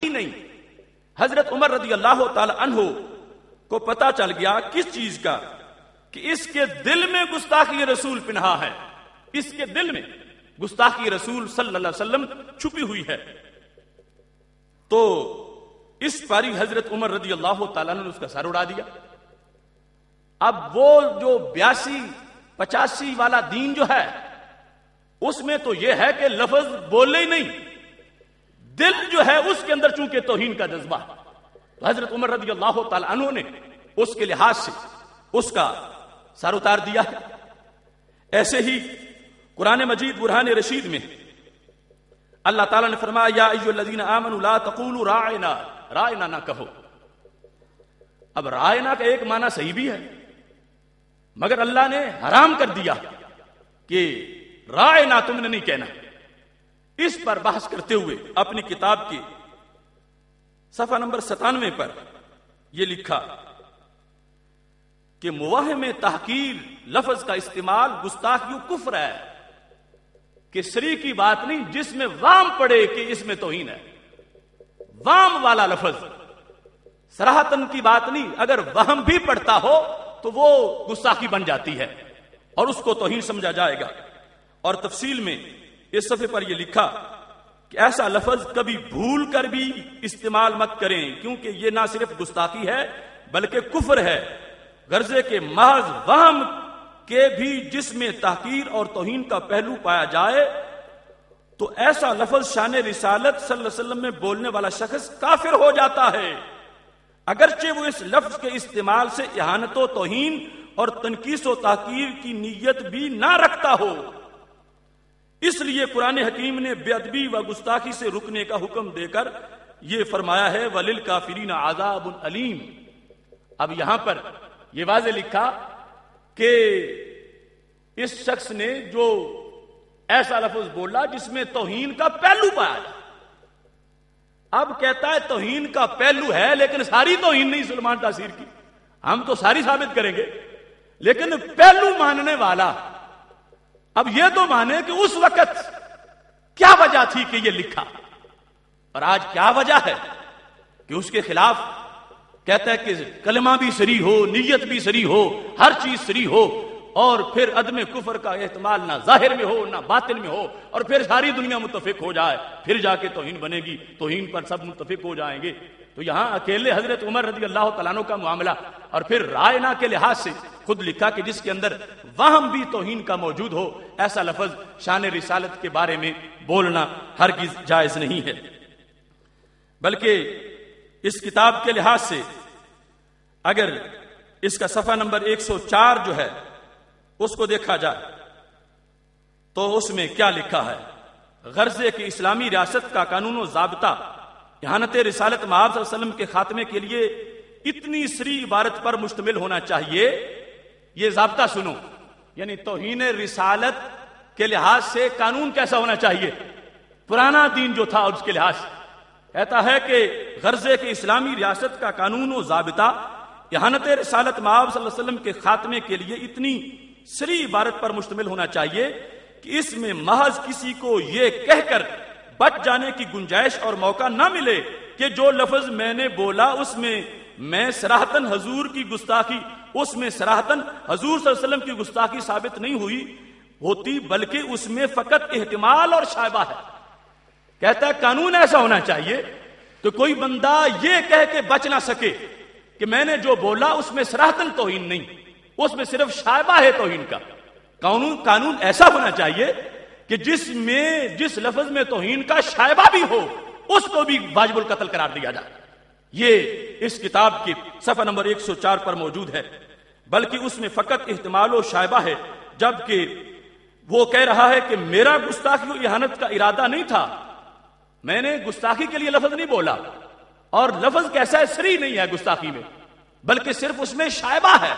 نہیں. حضرت عمر رضی اللہ تعالی عنہ کو پتا چل گیا کس چیز کا, کہ اس کے دل میں گستاخی رسول پنہا ہے, اس کے دل میں گستاخی رسول صلی اللہ علیہ وسلم چھپی ہوئی ہے. تو اس پر حضرت عمر رضی اللہ تعالیٰ نے اس کا سر اڑا دیا. اب وہ جو 82-85 والا دین جو ہے اس میں تو یہ ہے کہ لفظ بولے ہی نہیں, دل جو ہے اس کے اندر چونکہ توہین کا جذبہ, تو حضرت عمر رضی اللہ تعالیٰ عنہ نے اس کے لحاظ سے اس کا سر اتار دیا ہے. ایسے ہی قرآن مجید برہان رشید میں اللہ تعالیٰ نے فرمایا یا ایھا الذین آمنوا لا تقولوا راعنا, راعنا نہ کہو. اب راعنا کا ایک معنی صحیح بھی ہے, مگر اللہ نے حرام کر دیا کہ راعنا تم نے نہیں کہنا. اس پر بحث کرتے ہوئے اپنی کتاب کے صفحہ نمبر 97 پر یہ لکھا کہ موہم تحقیر لفظ کا استعمال گستاخی و کفر ہے, کہ سری کی بات نہیں جس میں وام پڑے کہ اس میں توہین ہے. وام والا لفظ صراحتن کی بات نہیں, اگر وہم بھی پڑتا ہو تو وہ گستاخی بن جاتی ہے اور اس کو توہین سمجھا جائے گا. اور تفصیل میں اس صفحے پر یہ لکھا کہ ایسا لفظ کبھی بھول کر بھی استعمال مت کریں, کیونکہ یہ نہ صرف گستاخی ہے بلکہ کفر ہے. غرضے کے محض وہم کے بھی جس میں تحقیر اور توہین کا پہلو پایا جائے تو ایسا لفظ شان رسالت صلی اللہ علیہ وسلم میں بولنے والا شخص کافر ہو جاتا ہے, اگرچہ وہ اس لفظ کے استعمال سے اہانت و توہین اور تنقیص و تحقیر کی نیت بھی نہ رکھتا ہو. اس لیے قرآن حکیم نے بے ادبی و گستاخی سے رکنے کا حکم دے کر یہ فرمایا ہے وَلِلْكَافِرِينَ عَذَابٌ أَلِيمٌ. اب یہاں پر یہ واضح لکھا کہ اس شخص نے جو ایسا لفظ بولا جس میں توہین کا پہلو پایا جائے. اب کہتا ہے توہین کا پہلو ہے لیکن ساری توہین نہیں سلمان تاثیر کی, ہم تو ساری ثابت کریں گے, لیکن پہلو ماننے والا اب یہ تو مانے کہ اس وقت کیا وجہ تھی کہ یہ لکھا, اور آج کیا وجہ ہے کہ اس کے خلاف کہتا ہے کہ کلمہ بھی صریح ہو, نیت بھی صریح ہو, ہر چیز صریح ہو, اور پھر عدم کفر کا احتمال نہ ظاہر میں ہو نہ باطن میں ہو, اور پھر ساری دنیا متفق ہو جائے, پھر جا کے توہین بنے گی, توہین پر سب متفق ہو جائیں گے. تو یہاں اکیلے حضرت عمر رضی اللہ تعالیٰ عنہ کا معاملہ, اور پھر رائنا کے لحاظ سے خود لکھا کہ جس کے اندر وہم بھی توہین کا موجود ہو, ایسا لفظ شان رسالت کے بارے میں بولنا ہرگز جائز نہیں ہے. بلکہ اس کتاب کے لحاظ سے اگر اس کا صفحہ نمبر 104 جو ہے اس کو دیکھا جائے تو اس میں کیا لکھا ہے, غرضے کہ اسلامی ریاست کا قانون و ضابطہ احانت رسالت مآب صلی اللہ علیہ وسلم کے خاتمے کے لیے اتنی سری عبارت پر مشتمل ہونا چاہیے. یہ ضابطہ سنو, یعنی توہین رسالت کے لحاظ سے قانون کیسا ہونا چاہیے, پرانا دین جو تھا اس کے لحاظ سے کہتا ہے کہ غرضے کہ اسلامی ریاست کا قانون و ضابطہ احانت رسالت مآب صلی اللہ علیہ وسلم کے خاتمے کے لیے اتنی سری عبارت پر مشتمل ہونا چاہیے کہ اس میں محض کسی کو یہ کہہ کر بچ جانے کی گنجائش اور موقع نہ ملے کہ جو لفظ میں نے بولا اس میں میں صراحتاً حضور کی گستاخی, اس میں صراحتاً حضور صلی اللہ علیہ وسلم کی گستاخی ثابت نہیں ہوتی بلکہ اس میں فقط احتمال اور شائبہ ہے. کہتا ہے قانون ایسا ہونا چاہیے تو کوئی بندہ یہ کہہ کے بچ نہ سکے کہ میں نے جو بولا اس میں صراحتاً توہین نہیں, اس میں صرف شائبہ ہے توہین کا. قانون ایسا ہونا چاہیے کہ جس لفظ میں توہین کا شائبہ بھی ہو اس کو بھی واجب القتل قرار دیا جائے. یہ اس کتاب کی صفحہ نمبر 104 پر موجود ہے. بلکہ اس میں فقط احتمال و شائبہ ہے, جبکہ وہ کہہ رہا ہے کہ میرا گستاخی و احانت کا ارادہ نہیں تھا, میں نے گستاخی کے لیے لفظ نہیں بولا, اور لفظ کیسا ہے صریح نہیں ہے گستاخی میں, بلکہ صرف اس میں شائبہ ہے,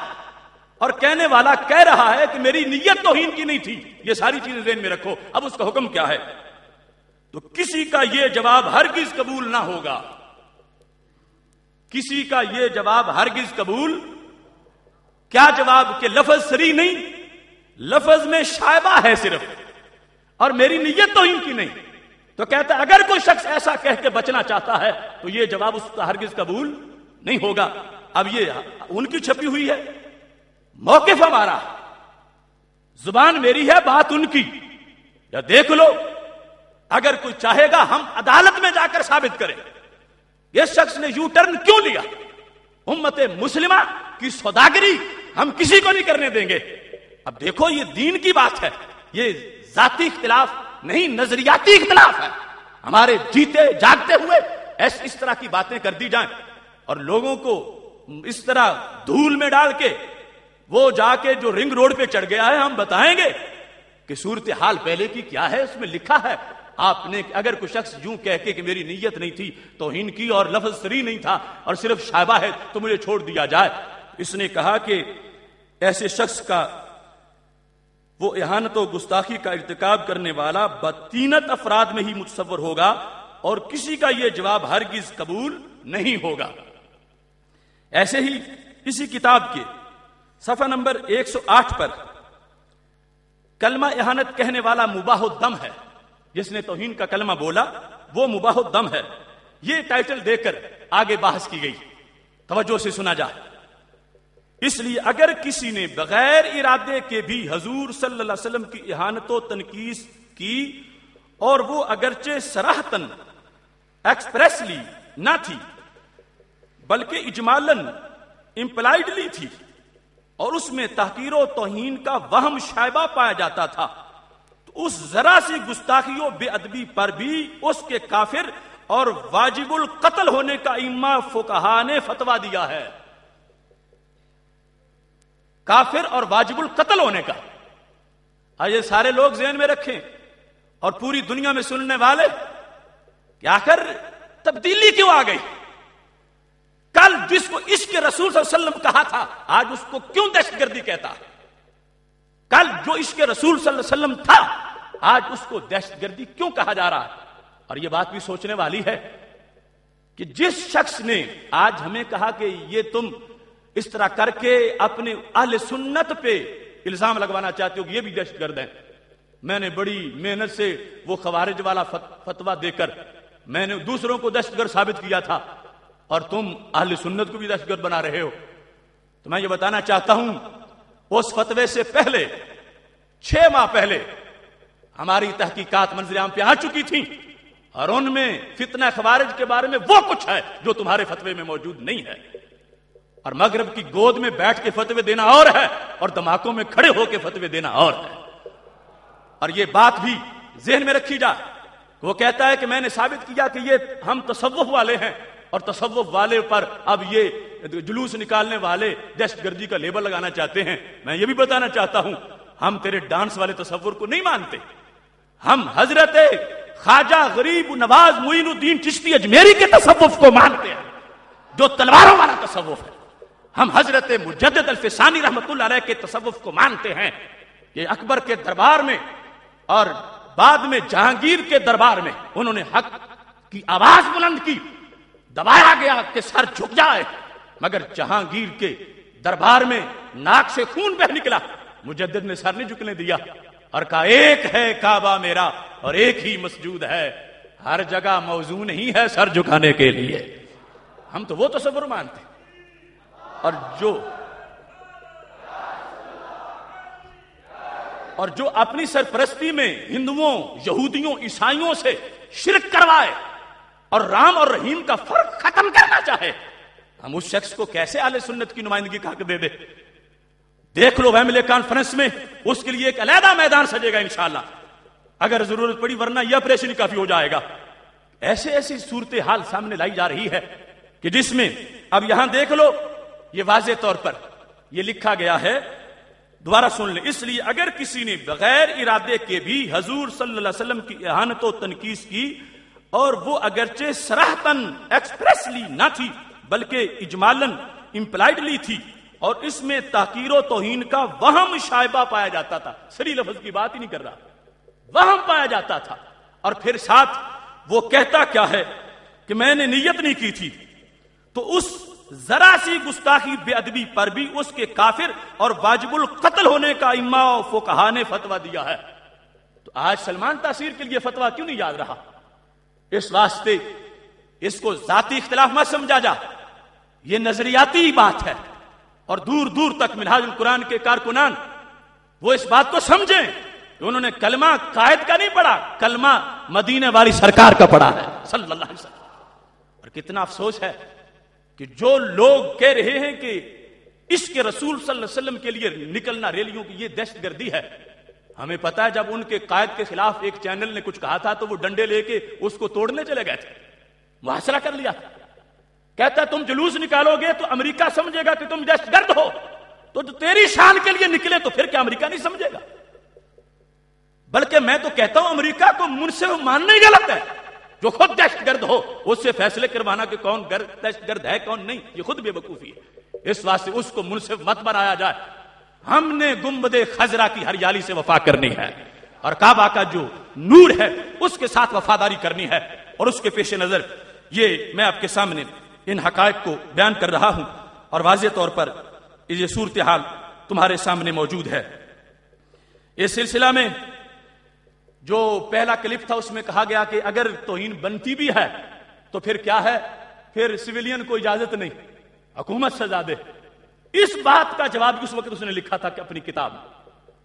اور کہنے والا کہہ رہا ہے کہ میری نیت توہین کی نہیں تھی. یہ ساری چیزیں ذہن میں رکھو. اب اس کا حکم کیا ہے, تو کسی کا یہ جواب ہرگز قبول نہ ہوگا, کسی کا یہ جواب ہرگز قبول. کیا جواب کہ لفظ صریح نہیں, لفظ میں شائبہ ہے صرف, اور میری نیت توہین کی نہیں. تو کہتا ہے اگر کوئی شخص ایسا کہہ کے بچنا چاہتا ہے تو یہ جواب اس کا ہرگز قبول نہیں ہوگا. اب یہ ان کی چھپی ہوئی ہے، موقف ہمارا، زبان میری ہے، بات ان کی. یا دیکھ لو، اگر کوئی چاہے گا ہم عدالت میں جا کر ثابت کریں اس شخص نے یو ٹرن کیوں لیا. امت مسلمہ کی سوداگری ہم کسی کو نہیں کرنے دیں گے. اب دیکھو یہ دین کی بات ہے، یہ ذاتی اختلاف نہیں، نظریاتی اختلاف ہے. ہمارے جیتے جاگتے ہوئے اس طرح کی باتیں کر دی جائیں اور لوگوں کو اس طرح دھول میں ڈال کے وہ جا کے جو رنگ روڈ پہ چڑھ گیا ہے ہم بتائیں گے کہ صورتحال پہلے کی کیا ہے. اس میں لکھا ہے آپ نے اگر کوئی شخص یوں کہہ کے کہ میری نیت نہیں تھی، توہین کی اور لفظ سری نہیں تھا اور صرف شائبہ ہے تو مجھے چھوڑ دیا جائے. اس نے کہا کہ ایسے شخص کا وہ اہانت و گستاخی کا ارتکاب کرنے والا بطینت افراد میں ہی متصور ہوگا اور کسی کا یہ جواب ہرگز قبول نہیں ہوگا. ایسے ہی اسی کتاب کے صفحہ نمبر 108 پر کلمہ اہانت کہنے والا مباح الدم ہے. جس نے توہین کا کلمہ بولا وہ مباح الدم ہے. یہ ٹائٹل دے کر آگے بحث کی گئی، توجہ سے سنا جائے. اس لیے اگر کسی نے بغیر ارادے کے بھی حضور صلی اللہ علیہ وسلم کی اہانت و تنقیص کی اور وہ اگرچہ صراحتاً ایکسپریسلی نہ تھی بلکہ اجمالاً امپلائڈلی تھی اور اس میں تحقیر و توہین کا وہم شائبہ پایا جاتا تھا، تو اس ذرا سی گستاخی و بے ادبی پر بھی اس کے کافر اور واجب القتل ہونے کا ائمہ فقہا نے فتویٰ دیا ہے. کافر اور واجب القتل ہونے کا. یہ سارے لوگ ذہن میں رکھیں اور پوری دنیا میں سننے والے کہ آخر تبدیلی کیوں آ گئی. کل جس کو عشق رسول صلی اللہ علیہ وسلم کہا تھا آج اس کو کیوں دہشت گردی کہتا. کل جو عشق رسول صلی اللہ علیہ وسلم تھا آج اس کو دہشت گردی کیوں کہا جا رہا ہے. اور یہ بات بھی سوچنے والی ہے کہ جس شخص نے آج ہمیں کہا کہ یہ تم اس طرح کر کے اپنے اہل سنت پہ الزام لگوانا چاہتے ہو کہ یہ بھی دہشت گرد ہیں. میں نے بڑی محنت سے وہ خوارج والا فتویٰ دے کر میں نے دوسروں کو دہشت گرد ثابت کیا تھا اور تم اہل سنت کو بھی دہشت گرد بنا رہے ہو. تو میں یہ بتانا چاہتا ہوں اس فتوے سے پہلے 6 ماہ پہلے ہماری تحقیقات منظر عام پہ آ چکی تھیں اور ان میں فتنہ خوارج کے بارے میں وہ کچھ ہے جو تمہارے فتوے میں موجود نہیں ہے. اور مغرب کی گود میں بیٹھ کے فتوے دینا اور ہے اور دھماکوں میں کھڑے ہو کے فتوے دینا اور ہے. اور یہ بات بھی ذہن میں رکھی جا. وہ کہتا ہے کہ میں نے ثابت کیا کہ یہ ہم تصوف والے ہیں اور تصوف والے پر اب یہ جلوس نکالنے والے دہشت گردی کا لیبل لگانا چاہتے ہیں. میں یہ بھی بتانا چاہتا ہوں ہم تیرے ڈانس والے تصور کو نہیں مانتے. ہم حضرت خواجہ غریب نواز معین الدین چشتی اجمیری کے تصوف کو مانتے ہیں جو تلواروں والا تصوف ہے. ہم حضرت مجدد الفسانی رحمت اللہ علیہ کے تصوف کو مانتے ہیں کہ اکبر کے دربار میں اور بعد میں جہانگیر کے دربار میں انہوں نے حق کی آواز بلند کی، دبایا گیا کہ سر جھک جائے، مگر جہانگیر کے دربار میں ناک سے خون بہ نکلا، مجدد نے سر نہیں جھکنے دیا اور کہا ایک ہے کعبہ میرا اور ایک ہی مسجود ہے، ہر جگہ موضوع نہیں ہے سر جھکانے کے لیے. ہم تو وہ تصور مانتے ہیں. اور جو اپنی سرپرستی میں ہندوؤں یہودیوں عیسائیوں سے شرک کروائے اور رام اور رحیم کا فرق ختم کرنا چاہے ہم اس شخص کو کیسے اہل سنت کی نمائندگی کا حق دے دے. دیکھ لو ویملے کانفرنس میں اس کے لیے ایک علیحدہ میدان سجے گا انشاءاللہ اگر ضرورت پڑی، ورنہ یہ آپریشن کافی ہو جائے گا. ایسی صورتحال سامنے لائی جا رہی ہے کہ جس میں اب یہاں دیکھ لو یہ واضح طور پر یہ لکھا گیا ہے، دوبارہ سن لیں. اس لیے اگر کسی نے بغیر ارادے کے بھی حضور صلی اللہ علیہ وسلم کی اہانت و تنقیص کی اور وہ اگرچہ صراحتاً ایکسپریسلی نہ تھی بلکہ اجمالاً امپلائڈلی تھی اور اس میں تحقیر و توہین کا وہم شائبہ پایا جاتا تھا، صریح لفظ کی بات ہی نہیں کر رہا، وہم پایا جاتا تھا. اور پھر ساتھ وہ کہتا کیا ہے کہ میں نے نیت نہیں کی تھی، تو اس ذرا سی گستاخی بے ادبی پر بھی اس کے کافر اور واجب القتل ہونے کا ائمہ و فقہا نے فتویٰ دیا ہے. تو آج سلمان تاثیر کے لیے فتویٰ کیوں نہیں یاد رہا؟ اس واسطے اس کو ذاتی اختلاف مت سمجھا جا، یہ نظریاتی بات ہے، اور دور دور تک منہاج القرآن کے کارکنان وہ اس بات کو سمجھیں کہ انہوں نے کلمہ قائد کا نہیں پڑھا، کلمہ مدینے والی سرکار کا پڑھا ہے صلی اللہ علیہ وسلم۔ اور کتنا افسوس ہے کہ جو لوگ کہہ رہے ہیں کہ عشق رسول صلی اللہ علیہ وسلم کے لیے نکلنا ریلیوں کی یہ دہشت گردی ہے، ہمیں پتا ہے جب ان کے قائد کے خلاف ایک چینل نے کچھ کہا تھا تو وہ ڈنڈے لے کے اس کو توڑنے چلے گئے تھے، محاصرہ کر لیا تھا۔ کہتا تم جلوس نکالو گے تو امریکہ سمجھے گا کہ تم دہشت گرد ہو، تو تیری شان کے لیے نکلے تو پھر کیا امریکہ نہیں سمجھے گا؟ بلکہ میں تو کہتا ہوں امریکہ کو منصف ماننا ہی غلط ہے، جو خود دہشت گرد ہو اس سے فیصلے کروانا کہ کون دہشت گرد ہے کون نہیں، یہ خود بے وقوفی ہے۔ اس واسطے اس کو منصف مت بنایا جائے۔ ہم نے گنبد خضرا کی ہریالی سے وفا کرنی ہے، اور کعبہ کا جو نور ہے اس کے ساتھ وفاداری کرنی ہے، اور اس کے پیش نظر یہ میں آپ کے سامنے ان حقائق کو بیان کر رہا ہوں، اور واضح طور پر یہ صورتحال تمہارے سامنے موجود ہے۔ اس سلسلہ میں جو پہلا کلپ تھا اس میں کہا گیا کہ اگر توہین بنتی بھی ہے تو پھر کیا ہے، پھر سویلین کو اجازت نہیں، حکومت سزا دے۔ اس بات کا جواب اس وقت اس نے لکھا تھا کہ اپنی کتاب میں،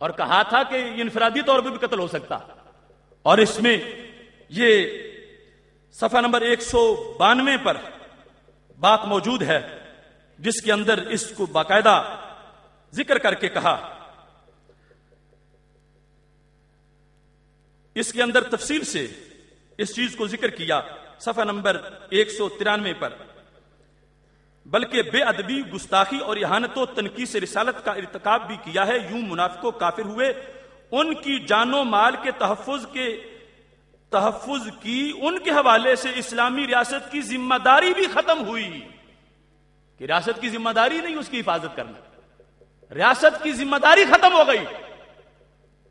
اور کہا تھا کہ یہ انفرادی طور پر بھی قتل ہو سکتا، اور اس میں یہ صفحہ نمبر 192 پر بات موجود ہے جس کے اندر اس کو باقاعدہ ذکر کر کے کہا، اس کے اندر تفصیل سے اس چیز کو ذکر کیا صفحہ نمبر 193 پر، بلکہ بے ادبی، گستاخی اور اہانت و تنقیص رسالت کا ارتکاب بھی کیا ہے، یوں منافقوں کافر ہوئے، ان کی جان و مال کے تحفظ کی ان کے حوالے سے اسلامی ریاست کی ذمہ داری بھی ختم ہوئی، کہ ریاست کی ذمہ داری نہیں اس کی حفاظت کرنا، ریاست کی ذمہ داری ختم ہو گئی۔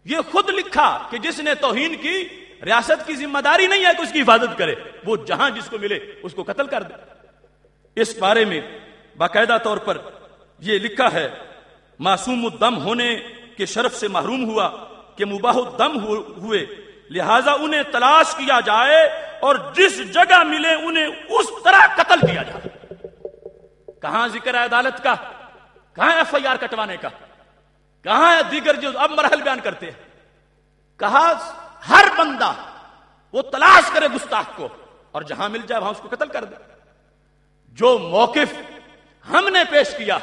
یہ خود لکھا کہ جس نے توہین کی ریاست کی ذمہ داری نہیں ہے کہ اس کی حفاظت کرے، وہ جہاں جس کو ملے اس کو قتل کر دے۔ اس بارے میں باقاعدہ طور پر یہ لکھا ہے، معصوم الدم ہونے کے شرف سے محروم ہوا کہ مباح الدم ہوئے، لہذا انہیں تلاش کیا جائے اور جس جگہ ملے انہیں اس طرح قتل کیا جائے۔ کہاں ذکر ہے عدالت کا، کہاں ایف آئی آر کٹوانے کا، کہاں ہے دیگر جو اب مراحل بیان کرتے ہیں؟ کہا ہر بندہ وہ تلاش کرے گستاخ کو اور جہاں مل جائے وہاں اس کو قتل کر دے۔ جو موقف ہم نے پیش کیا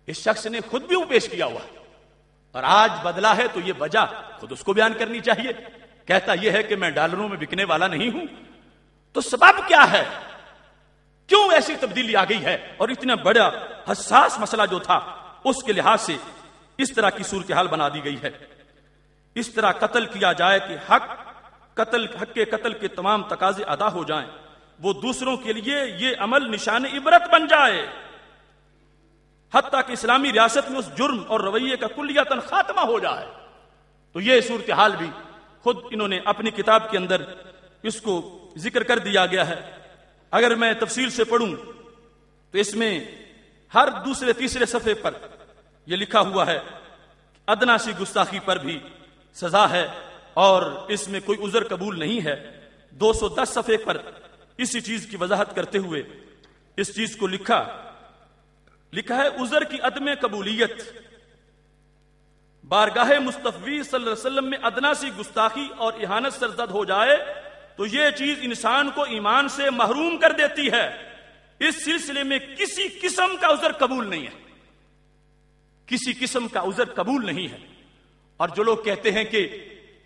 اس شخص نے خود بھی وہ پیش کیا ہوا، اور آج بدلا ہے تو یہ وجہ خود اس کو بیان کرنی چاہیے۔ کہتا یہ ہے کہ میں ڈالروں میں بکنے والا نہیں ہوں، تو سبب کیا ہے، کیوں ایسی تبدیلی آ گئی ہے؟ اور اتنا بڑا حساس مسئلہ جو تھا اس کے لحاظ سے اس طرح کی صورتحال بنا دی گئی ہے۔ اس طرح قتل کیا جائے کہ حق کے قتل کے تمام تقاضے ادا ہو جائیں، وہ دوسروں کے لیے یہ عمل نشان عبرت بن جائے، حتیٰ کہ اسلامی ریاست میں اس جرم اور رویے کا کلیتاً خاتمہ ہو جائے۔ تو یہ صورتحال بھی خود انہوں نے اپنی کتاب کے اندر اس کو ذکر کر دیا گیا ہے۔ اگر میں تفصیل سے پڑھوں تو اس میں ہر دوسرے تیسرے صفحے پر یہ لکھا ہوا ہے ادنا سی گستاخی پر بھی سزا ہے، اور اس میں کوئی عذر قبول نہیں ہے۔ 210 صفحے پر اسی چیز کی وضاحت کرتے ہوئے اس چیز کو لکھا ہے، عذر کی عدم قبولیت بارگاہ مصطفی صلی اللہ علیہ وسلم میں ادنا سی گستاخی اور اہانت سرزد ہو جائے تو یہ چیز انسان کو ایمان سے محروم کر دیتی ہے۔ اس سلسلے میں کسی قسم کا عذر قبول نہیں ہے، کسی قسم کا عذر قبول نہیں ہے۔ اور جو لوگ کہتے ہیں کہ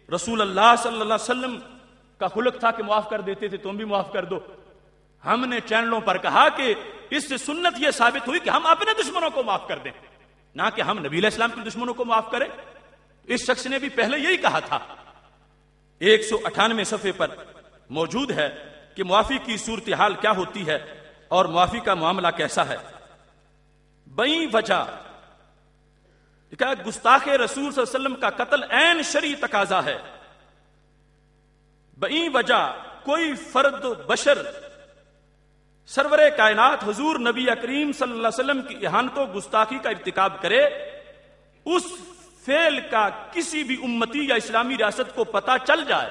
رسول اللہ صلی اللہ علیہ وسلم کا خلق تھا کہ معاف کر دیتے تھے، تم بھی معاف کر دو، ہم نے چینلوں پر کہا کہ اس سے سنت یہ ثابت ہوئی کہ ہم اپنے دشمنوں کو معاف کر دیں، نہ کہ ہم نبی علیہ السلام کے دشمنوں کو معاف کریں۔ اس شخص نے بھی پہلے یہی کہا تھا۔ 198 صفحے پر موجود ہے کہ معافی کی صورتحال کیا ہوتی ہے اور معافی کا معاملہ کیسا ہے۔ بئی وجہ کہ گستاخ رسول صلی اللہ علیہ وسلم کا قتل عین شرعی تقاضا ہے۔ بئی وجہ کوئی فرد بشر سرور کائنات حضور نبی کریم صلی اللہ علیہ وسلم کی اہانت و گستاخی کا ارتکاب کرے، اس فعل کا کسی بھی امتی یا اسلامی ریاست کو پتہ چل جائے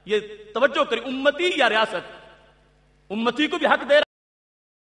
یہ توجہ کری، امتی یا ریاست؟ امتی کو بھی حق دے